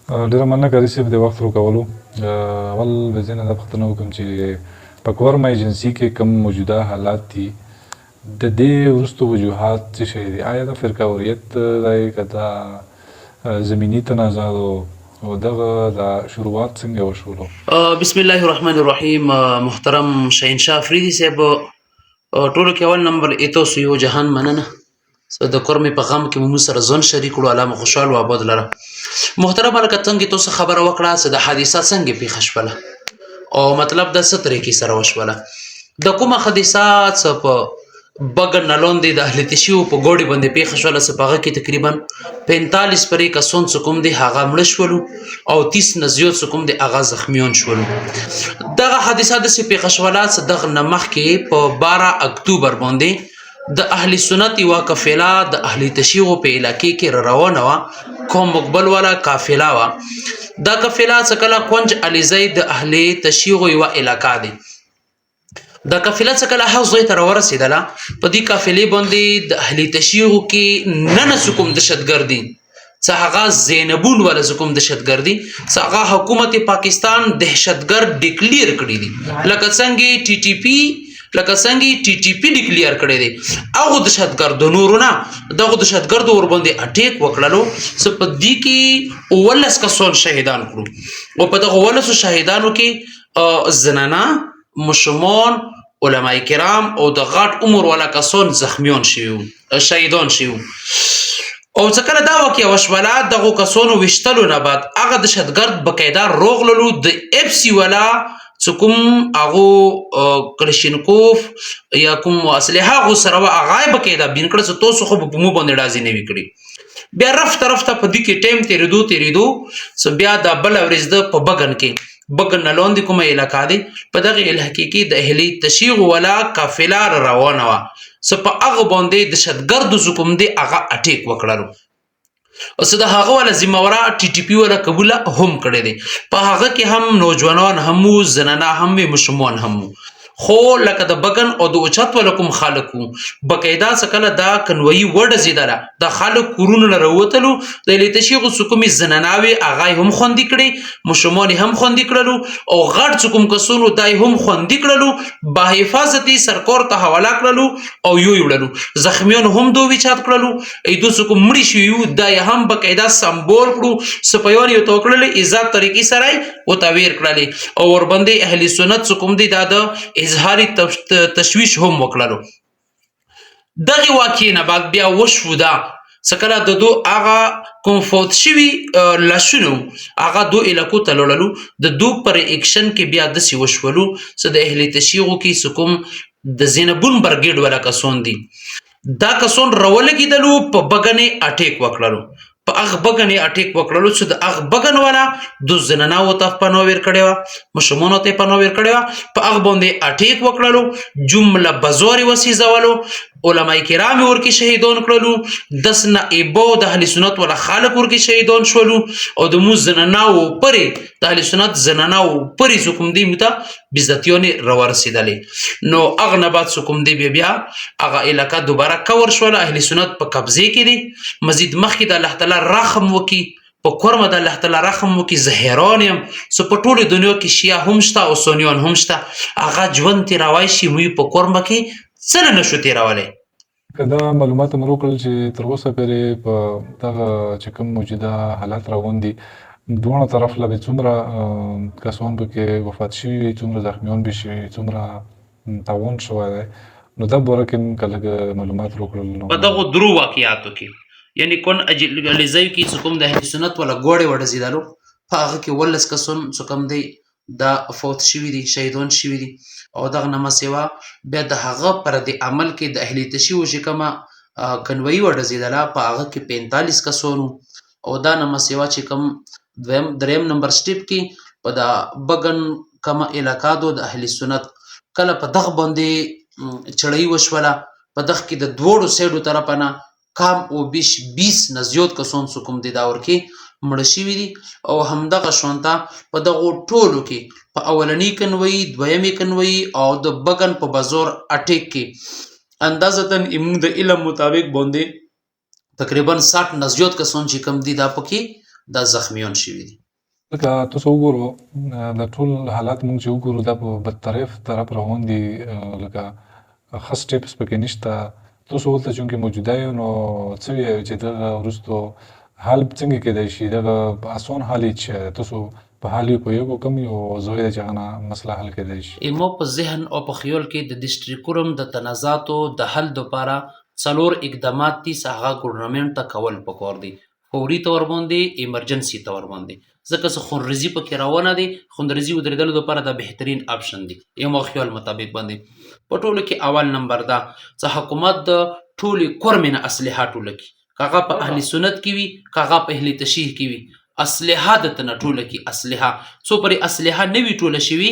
ډېره مننه قاضي صاحب د وخت ورکولو. اول به زه نه دا پوښتنه وکړم چې په کورم ایجنسي کې کوم موجوده حالات دي د دې وروستو وجوهات څه شی دي؟ آیا د فرقه دی که دا زمیني تنازع او دغه دا شروعات څنګه وشولو؟ بسم الله الرحمن الرحیم. محترم شهنشاه افریدي صاحب، ټولو کې اول نمبر ایتوسو یو جهان مننه د کورمې په غم کې مو سره ځون شریک کړو. علامه خوشحال و آباد لره. محترم هلکه څنګه تاسو خبره وکړه چې د حادثه څنګه پیښه شوله او مطلب د څه طریقې سره وشوله. د کومه حادثه څه په بګن نه لاندې د اهل تشیو په ګوډې باندې پیښه شوله چې په هغه کې تقریبا 45 پرې کسان څه کوم دي هغه مړه شولو او 30 نه زیات څه کوم دي هغه زخمیان شولو. دغه حادثه داسې پیښه شوله چې دغه نه مخکې په 12 اکتوبر باندې د اهل سنت یوه قافله د اهل تشیغو په علاقې کې روانه وه. کوم مقبل والا قافله وه. دا قافله څه کله کونج علیزی د اهل تشیغو یوه علاقه دی. دا قافله څه کله هغه ځای ته راورسېدله، په دې قافلې باندې د اهل تشیغو کې ننه څه کوم دهشتګردي څه هغه زینبون والا څه کوم دهشتګردي څه هغه حکومت پاکستان دهشتګرد ډیکلیر کړي دي، لکه څنګه ټي ټي پی ډیکلیر کړی دی. هغو دهشتګردو نورو نه دغو دهشتګردو ورباندې اټیک وکړلو څه په دې کې 19 کسان شهیدان کړو او په دغه 19 شهیدانو کې زنانه، مشرمان، علماء کرام او د غټ عمر والا کسان زخمیان شوي شهیدان شوي. او څه کله دا واقعه وشوله دغو کسانو ویشتلو نه بعد هغه دهشتګرد بقاعده روغللو د اف سی والا څه کوم هغو کلشینکوف یا کوم اسلحه هغو سره وه هغه یې بقاعده بین کړه چې تاسو خو په مو باندې ډازې نه وي کړي. بیا رفته په دې کې ټایم تېرېدو څه بیا دا بله ورځ ده په بګن کې بګن نه لاندې کومه علاقه دی په دغه علاقې کې د اهل تشیغ والا قافله روانه وه څه په هغه باندې دهشتګردو څه کوم دی هغه اټیک وکړلو او څه د هغه والا ذمهواره ټي ټي پي والا قبوله هم کړی دی. په هغه کې هم نوجوانان هم وو، زنانه هم وې، مشرمان هم وو. خو لکه د بګن او د اوچت والا کوم خلک وو بقاعده څه کله دا کنوایي وډزېدله د خلک کورونو نه راوتلو د اهل تشیغو څه کومې زناناوې هغه یې هم خوندي کړې، مشرمان یې هم خوندي کړلو او غټ څه کوم کسونو دا یې هم خوندي کړلو، باحفاظت یې سرکار ته حواله کړلو او یې وړلو. زخمیان هم دوی چات کړلو، ایدو څه کوم مړي شوي وو دا یې هم بقاعده سمبول کړو، سپیان یې ورته وکړلې ایزاد طریقې سره یې ورته ویر کړلې او ورباندې اهل سنت څه کوم دی دا د اظهار تشویش هم وکړلو. دغه واقعې نه بعد بیا وشو دا څه کله د دو هغه کوم فوت شوي لاسونه وو هغه دو علاقو ته لاړلو د دو پر اکشن کې بیا داسې وشولو چې د اهل تشیغو کې څه کوم د زینبون برګیډ والا کسان دي دا کسان راولګېدلو په بګن یې اټیک وکړلو. په هغه بګن یې اټیک وکړلو چې د هغه بګن والا دو زناناو ته پناه ویر کړې وه، مشرمانو ته یې پناه ویر کړې وه. په هغه باندې اټیک وکړلو، جمله بزار یې وسېځولو، علماء کرام یې ورکې شهیدان کړلو، 10 نائبو د اهل سنت والا خلک ورکې شهیدان شولو او د مو زناناو پرې د اهل سنت زناناو پرې څه کوم دی موږ ته بېزتیان یې راورسېدلې. نو هغه نه بعد څه کوم دی بیا هغه علاقه دوباره کور شوله، اهل سنت په قبضې کې دی. مزید مخکې د الله تعالی رحم وکړي په کورمه د الله تعالی رحم وکړي. زه حیران یم څه په ټولې دنیا کې شیعه هم شته او سنیان هم شته هغه ژوند تېروی شي موږ په کورمه کې څه نه نشو تېرولی. که دا معلومات مو وکړل چې تر اوسه پورې په دغه چې کوم موجوده حالات روان دي دواړو طرف له به څومره کسان پکې وفات شوي وي، څومره زخمیان به شوي، څومره تاوان شوی دی، نو دا باره کې که لږ معلومات وکړل. نو په دغو درو واقعاتو کې یعنی کون علیزیو کې څه کوم د اهل سنت والا ګوړې وډزېدلو په هغه کې 19 کسان څه کوم دی دا فوت شوي دي، شهیدان شوي دي. او دغه نه سوا بیا د هغه پر د عمل کې د اهل تشیو چې کومه کنوایي وډزېدله په هغه کې 45 کسان او دا نه سوا چې کوم دریم نمبر سټیپ کې په د بګن کومه علاقه دو د اهل سنت کله په دغه باندې چړۍ وشوله په دغه کې د دواړو سایډو طرفه نه کم او بیش 20 نه زیات کسان څه کوم دي دا ورکې مړه شوي دي. او همدغه شانته په دغو ټولو کې په اولني کنوایي، دویمې کنوایي او د بګن په بازار اټیک کې اندازتاً موږ د علم مطابق باندې تقریبا 60 نه زیات کسان چې کوم دي دا پکې دا زخمیان شوي دي. لکه تاسو وګورو د ټول حالات مونږ چې وګورو دا په بدطرف طرف روان دي لکه ښه سټیپس پکې نشته. تاسو دلته چونکې موجوده یو نو څه وایو چې دغه وروستو حل څنګه کېدای شي؟ دغه اسان حل یې څه دی؟ تاسو په حال یې پوهېږو کوم یو ځای دی چې هغه نه مسله حل کېدای شي؟ ما په ذهن او په خیال کې د ډسټریکورم د تنازعاتو د حل دپاره څلور اقدامات دي چې هغه ګورنمنټ ته کول پکار دي. فوري طور باندې، ایمرجنسي طور باندې، ځکه چې خونریزي پکې روانه دی. خونریزي ودرېدلو دپاره دا بهترین اپشن دی یما خیال مطابق باندې. په ټولو کې اول نمبر دا چې حکومت د ټولې کورمې نه اسلحه ټوله کړي، که هغه په اهل سنت کې وي، که هغه په اهل تشیع کې وي، اسلحه دته نه ټوله کړي. اسلحه څو پرې اسلحه نه وي ټوله شوي،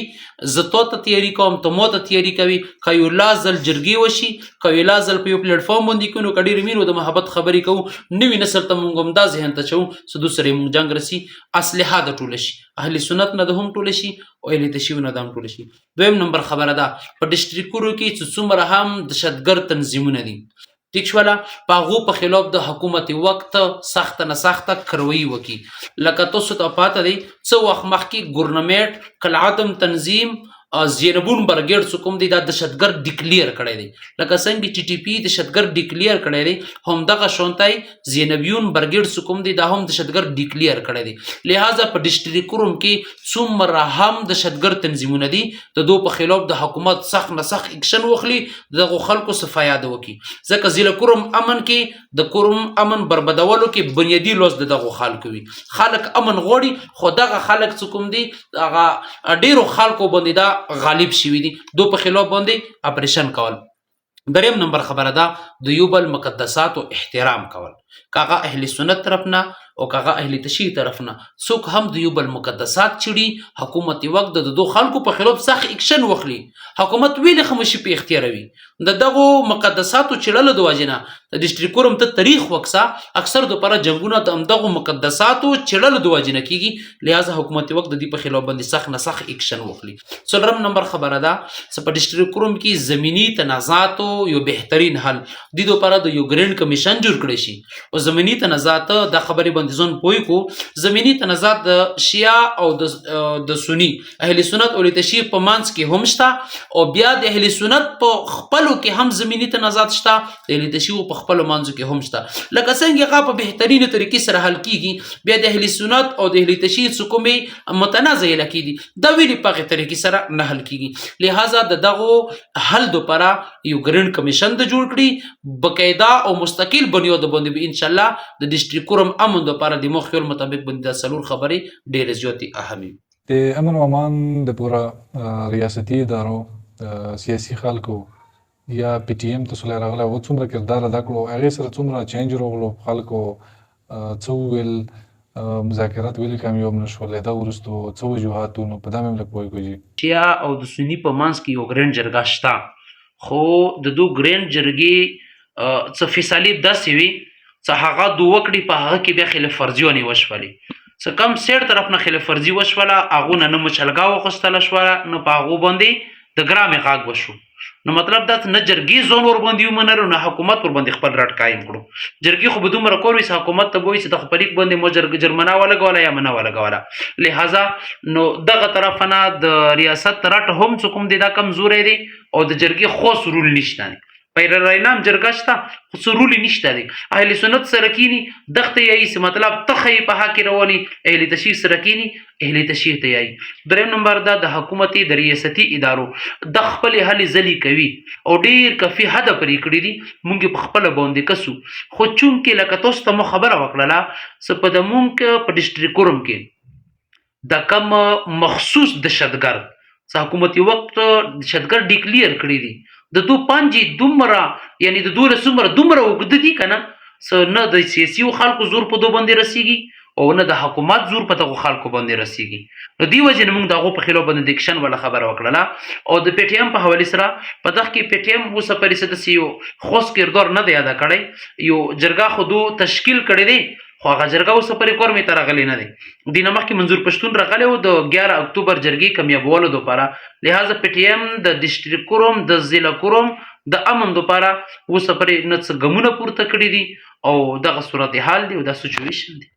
زه تا ته تیاري کوم، ته ما ته تیاري کوي. که یو لا ځل جرګې وشي، که یو لا ځل په یو پلیټفارم باندې کوو، نو که ډېرې مینو د محبت خبرې کوو، نوي نسل ته مونږ هم دا ذهن ته چوو چې دوی سره یې مونږ جنګ رسي. اسلحه د ټوله شي، اهل سنت نه د هم ټوله شي او اهل تشیع نه د هم ټوله شي. دویم نمبر خبره ده په ډسټریکونو کې چې څومره هم دهشتګرد تنظیمونه دي، ټیک شوله، په هغو په خلاف د حکومت وقت سخته نه سخته کرویي وکړي. لکه تاسو ته پاته دی څه وخت مخکې ګورنمنټ کالعدم تنظیم زینبون برګیډ څه کوم دی دا دهشتګرد ډیکلیر کړی دی. لکه څنګه ټي ټي پي دهشتګرد ډیکلیر کړی دی، همدغه شانتی زینبیون برګیډ څه کوم دی دا هم دهشتګرد ډیکلیر کړی دی. لہذا په ډسټریکورم کې څومره هم دهشتګرد تنظیمونه دي، د دو په خلاف د حکومت سخت نه سخت اکشن واخلي، دغو خلکو څه فایده وکړي. ځکه ضلع کورم امن کې د کورم امن بربدولو کې بنیادي لوز د دغو خلکو وي. خلک امن غواړي، خو دغه خلک څه کوم دي هغه ډېرو خلکو باندې دا غالب شوي دي، دو په خلاف باندې اپریشن کول. دریم نمبر خبره ده د یو بل مقدساتو احترام کول، که هغه اهل سنت طرف نه او که هغه اهل تشیع طرف نه څوک هم د یو بل مقدسات چړي، حکومت وقت د دو خلکو په خلاف سخت اکشن واخلي. حکومت ویلې خاموشي په اختیار وي. د دغو مقدساتو چړلو د وجې نه د ډسټریکورم ته تاریخ وکسه اکثر دپاره جنګونه د همدغو مقدساتو چړلو د وجې نه کېږي. لہذا حکومت وقت د دې په خلاف باندې سخت نه سخت اکشن واخلي. څلورم نمبر خبره ده چې په ډسټریکورم کې زمینی تنازعاتو یو بهترین حل دې دپاره د یو ګرینډ کمیشن جوړ کړی شي. او زمینی تنازعات دا خبرې باندې ځان پوه کو، زمینی تنازعات د شیعه او د سنی اهل سنت او تشیع په منځ کې هم شته، او بیا د اهل سنت په خپلو کې هم زمینی تنازعات شته، د اهل تشیع په خپلو منځو کې هم شته. لکه څنګه هغه په بهترینه طریقې سره حل کیږي، بیا د اهل سنت او د اهل تشیع څه کومې متنازع علاقې دي دا ویلې په هغې طریقې سره نه حل کیږي. لہذا د دغو حل دپاره یو ګرینډ کمیشن د جوړ کړي بقاعده او مستقل بنیاد باندې به انشاءالله د ډسټریکورم امن دپاره د مو خیال مطابق باندې دا څلور خبرې ډېرې زیاتې اهمې وي. د امن و امان د پوره ریاستي ادارو سیاسي خلکو یا پی ټي ایم تاسو له راغلی و څومره کردار ادا کړو، هغې سره څومره چینج راغلو، خلکو څه وویل، مذاکرات ولې کامیاب نه شول، دا وروستو څه وجوهات وو، نو په دا مې هم لږ پوهېږو. شیعه او د سني په منځ کې یو ګرینډ جرګه شته، خو د دو ګرینډ جرګې څه فیصلې داسې وي چې هغه دو وکړي په هغه کې بیا خلاف ورزیانې وشولې. څه کم سیټ طرف نه خلاف ورزي وشوله، هغو نه مچلګا واخیستله شوله، نه په هغو باندې د ګرامې غاږ وشو. نو مطلب دا نه جرګې ځان ورباندې ومنلو، نه حکومت ورباندې خپل رټ قایم کړو. جرګې خو به دومره کور وي چې حکومت ته به وایي چې د خو په لیک باندې مو جرمنه ولګوله یا منه ولګوله. لہذا نو دغه طرف نه د ریاست رټ هم څه کوم دی دا کمزوری دی، او د جرګې خاص رول نشته دی. پیرراینام جرګه شته خو څه رول یې نشته دی. اهل سنت سره کینی دغته یایي چې مطلب تخه یې په حق رواني، اهل تشیع سره کینی اهل تشیع ته یایي. دریم نمبر دا د حکومتي د ریاستي ادارو د خپلې هلې ځلې کوي او ډېر کافي حده پرې کړي دي، مونږ یې په خپله باندې کسو. خو چونکې لکه تاسو ته مو خبره وکړله چې په د مونږ په ډسټریکورم کې د کم مخصوص دهشتګرد چې حکومتي وقت دهشتګرد ډیکلیر کړي دي، د دو پانجې دومره یعنی د دوله څومره دومره اوږده دي که نه، څه نه د سیاسي خلکو زور په دو باندې رسیږي او نه د حکومت زور په دغو خلکو باندې رسیږي. نو دې وجې نه موږ د هغو په خلاف باندې د اکشن والا خبره وکړله. او د پی ټي ایم په حوالې سره په دغه کې پی ټي ایم اوسه پورې څه داسې یو خاص کردار نه دی ادا کړی. یو جرګه خو دو تشکیل کړی دی، خو هغه جرګه اوسه پورې کورمې ته راغلی نه دی. دې نه مخکې منظور پښتون راغلی و د 11 اکتوبر جرګې کامیابولو دپاره. لہذا پی ټي ایم د ډسټریکورم د ضلع کورم د امن دپاره اوسه پورې نه څه ګامونه پورته کړي دي، او دغه صورتحال دی او دا سچویشن دی.